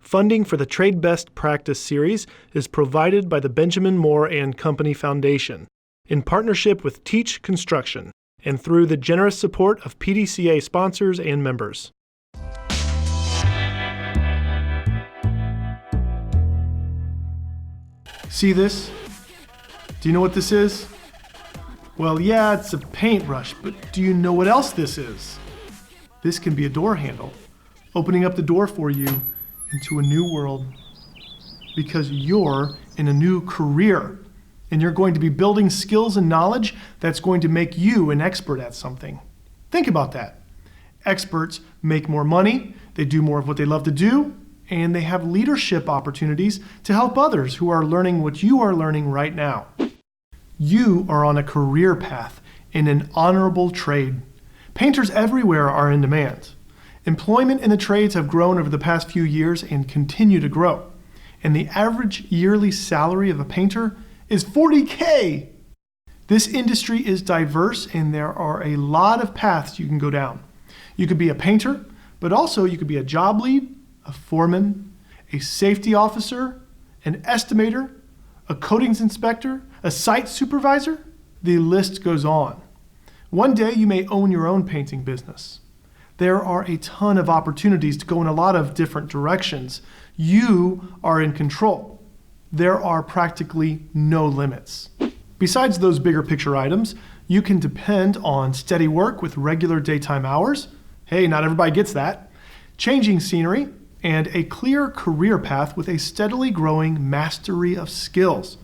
Funding for the Trade Best Practice series is provided by the Benjamin Moore and Company Foundation in partnership with Teach Construction and through the generous support of PDCA sponsors and members. See this? Do you know what this is? Well, yeah, it's a paintbrush, but do you know what else this is? This can be a door handle, opening up the door for you into a new world, because you're in a new career and you're going to be building skills and knowledge that's going to make you an expert at something. Think about that. Experts make more money, they do more of what they love to do, and they have leadership opportunities to help others who are learning what you are learning right now. You are on a career path in an honorable trade. Painters everywhere are in demand. Employment in the trades have grown over the past few years and continue to grow. And the average yearly salary of a painter is $40K. This industry is diverse and there are a lot of paths you can go down. You could be a painter, but also you could be a job lead, a foreman, a safety officer, an estimator, a coatings inspector, a site supervisor. The list goes on. One day you may own your own painting business. There are a ton of opportunities to go in a lot of different directions. You are in control. There are practically no limits. Besides those bigger picture items, you can depend on steady work with regular daytime hours. Hey, not everybody gets that. Changing scenery, and a clear career path with a steadily growing mastery of skills.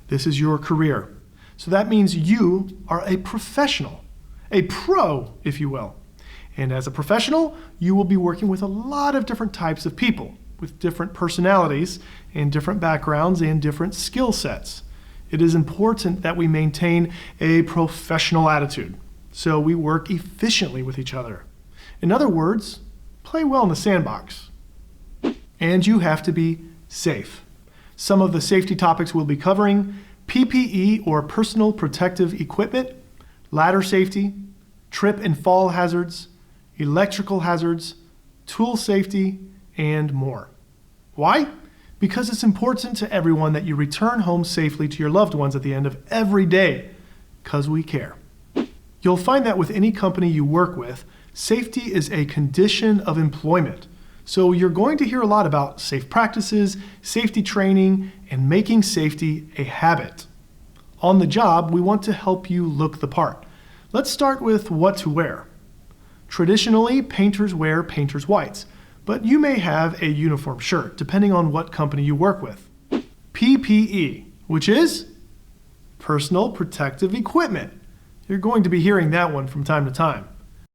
This is your career. So that means you are a professional, a pro, if you will. And as a professional, you will be working with a lot of different types of people with different personalities and different backgrounds and different skill sets. It is important that we maintain a professional attitude so we work efficiently with each other. In other words, play well in the sandbox. And you have to be safe. Some of the safety topics we'll be covering: PPE or personal protective equipment, ladder safety, trip and fall hazards, electrical hazards, tool safety, and more. Why? Because it's important to everyone that you return home safely to your loved ones at the end of every day, because we care. You'll find that with any company you work with, safety is a condition of employment. So you're going to hear a lot about safe practices, safety training, and making safety a habit. On the job, we want to help you look the part. Let's start with what to wear. Traditionally, painters wear painter's whites, but you may have a uniform shirt, depending on what company you work with. PPE, which is personal protective equipment. You're going to be hearing that one from time to time.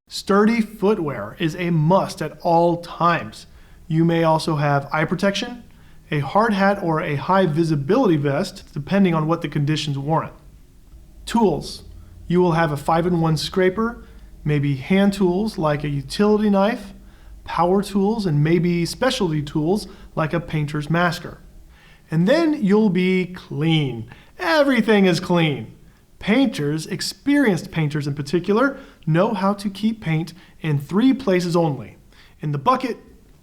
Sturdy footwear is a must at all times. You may also have eye protection, a hard hat, or a high visibility vest, depending on what the conditions warrant. Tools. You will have a 5-in-1 scraper, maybe hand tools like a utility knife, power tools, and maybe specialty tools like a painter's masker. And then you'll be clean. Everything is clean. Painters, experienced painters in particular, know how to keep paint in 3 places only: in the bucket,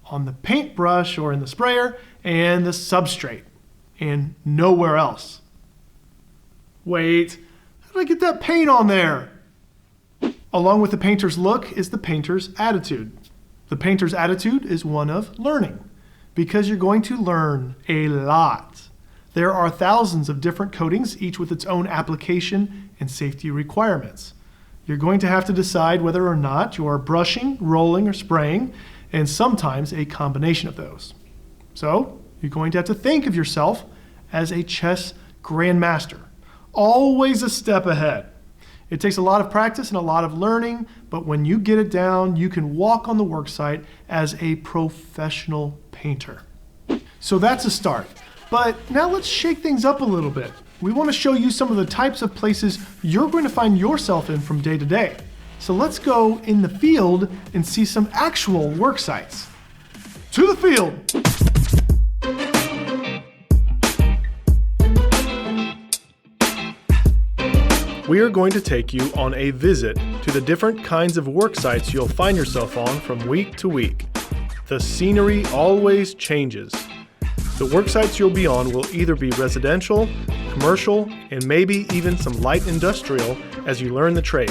on the paintbrush or in the sprayer, and the substrate, and nowhere else. Wait, how did I get that paint on there? Along with the painter's look is the painter's attitude. The painter's attitude is one of learning, because you're going to learn a lot. There are thousands of different coatings, each with its own application and safety requirements. You're going to have to decide whether or not you are brushing, rolling, or spraying, and sometimes a combination of those. So you're going to have to think of yourself as a chess grandmaster, always a step ahead. It takes a lot of practice and a lot of learning, but when you get it down, you can walk on the worksite as a professional painter. So that's a start. But now let's shake things up a little bit. We want to show you some of the types of places you're going to find yourself in from day to day. So let's go in the field and see some actual work sites. To the field! We are going to take you on a visit to the different kinds of work sites you'll find yourself on from week to week. the scenery always changes. The work sites you'll be on will either be residential, commercial, and maybe even some light industrial as you learn the trade.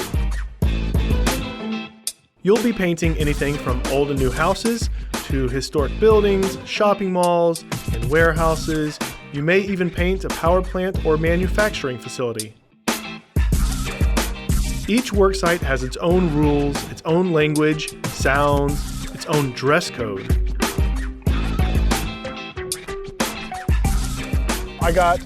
You'll be painting anything from old and new houses to historic buildings, shopping malls, and warehouses. You may even paint a power plant or manufacturing facility. Each worksite has its own rules, its own language, sounds, its own dress code. I got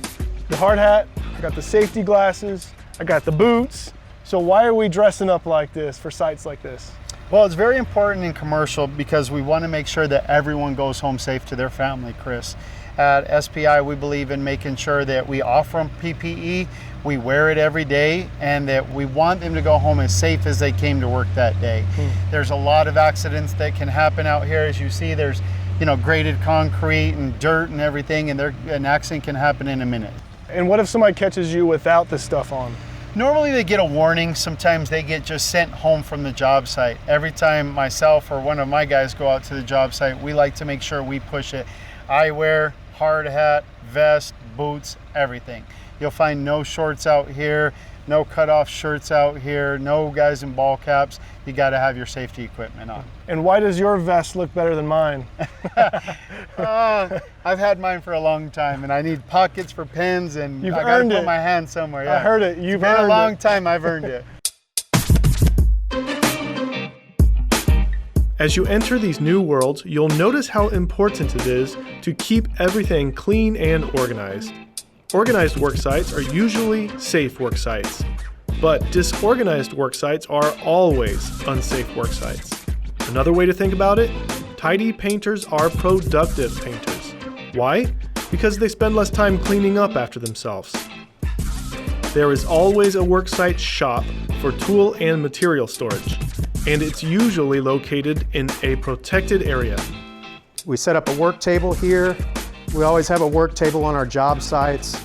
the hard hat, I got the safety glasses, I got the boots. So why are we dressing up like this for sites like this? Well, it's very important in commercial because we want to make sure that everyone goes home safe to their family, Chris. At SPI, we believe in making sure that we offer them PPE, we wear it every day, and that we want them to go home as safe as they came to work that day. There's a lot of accidents that can happen out here. As you see, there's graded concrete and dirt and everything, and an accident can happen in a minute. And what if somebody catches you without this stuff on? Normally they get a warning. Sometimes they get just sent home from the job site. Every time myself or one of my guys go out to the job site, we like to make sure we push it. Eyewear, hard hat, vest, boots, everything. You'll find no shorts out here, no cutoff shirts out here, no guys in ball caps. You got to have your safety equipment on. And why does your vest look better than mine? I've had mine for a long time, and I need pockets for pens, and You've I got to earned put it. my hand somewhere. Yeah. I heard it. You've It's been earned a long it. time. I've earned it. As you enter these new worlds, you'll notice how important it is to keep everything clean and organized. Organized work sites are usually safe work sites, but disorganized work sites are always unsafe work sites. Another way to think about it, tidy painters are productive painters. Why? Because they spend less time cleaning up after themselves. There is always a worksite shop for tool and material storage, and it's usually located in a protected area. We set up a work table here. We always have a work table on our job sites.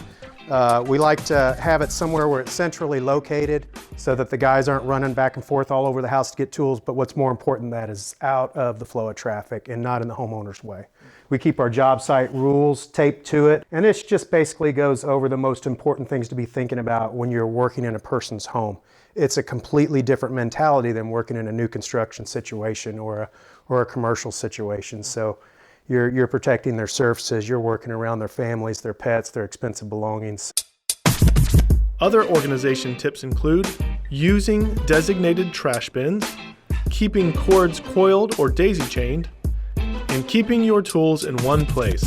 We like to have it somewhere where it's centrally located so that the guys aren't running back and forth all over the house to get tools, but what's more important than that is out of the flow of traffic and not in the homeowner's way. We keep our job site rules taped to it, and this just basically goes over the most important things to be thinking about when you're working in a person's home. It's a completely different mentality than working in a new construction situation or a commercial situation. So you're protecting their surfaces, you're working around their families, their pets, their expensive belongings. Other organization tips include using designated trash bins, keeping cords coiled or daisy-chained, and keeping your tools in one place.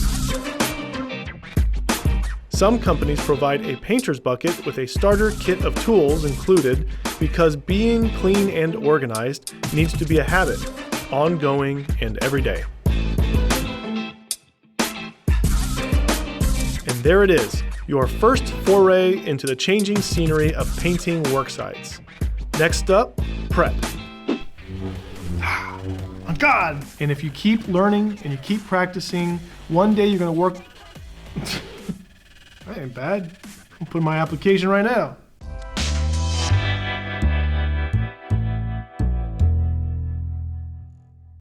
Some companies provide a painter's bucket with a starter kit of tools included because being clean and organized needs to be a habit, ongoing and everyday. And there it is, your first foray into the changing scenery of painting worksites. Next up, prep. Oh God! And if you keep learning and you keep practicing, one day you're gonna work. That ain't bad. I'm putting my application right now.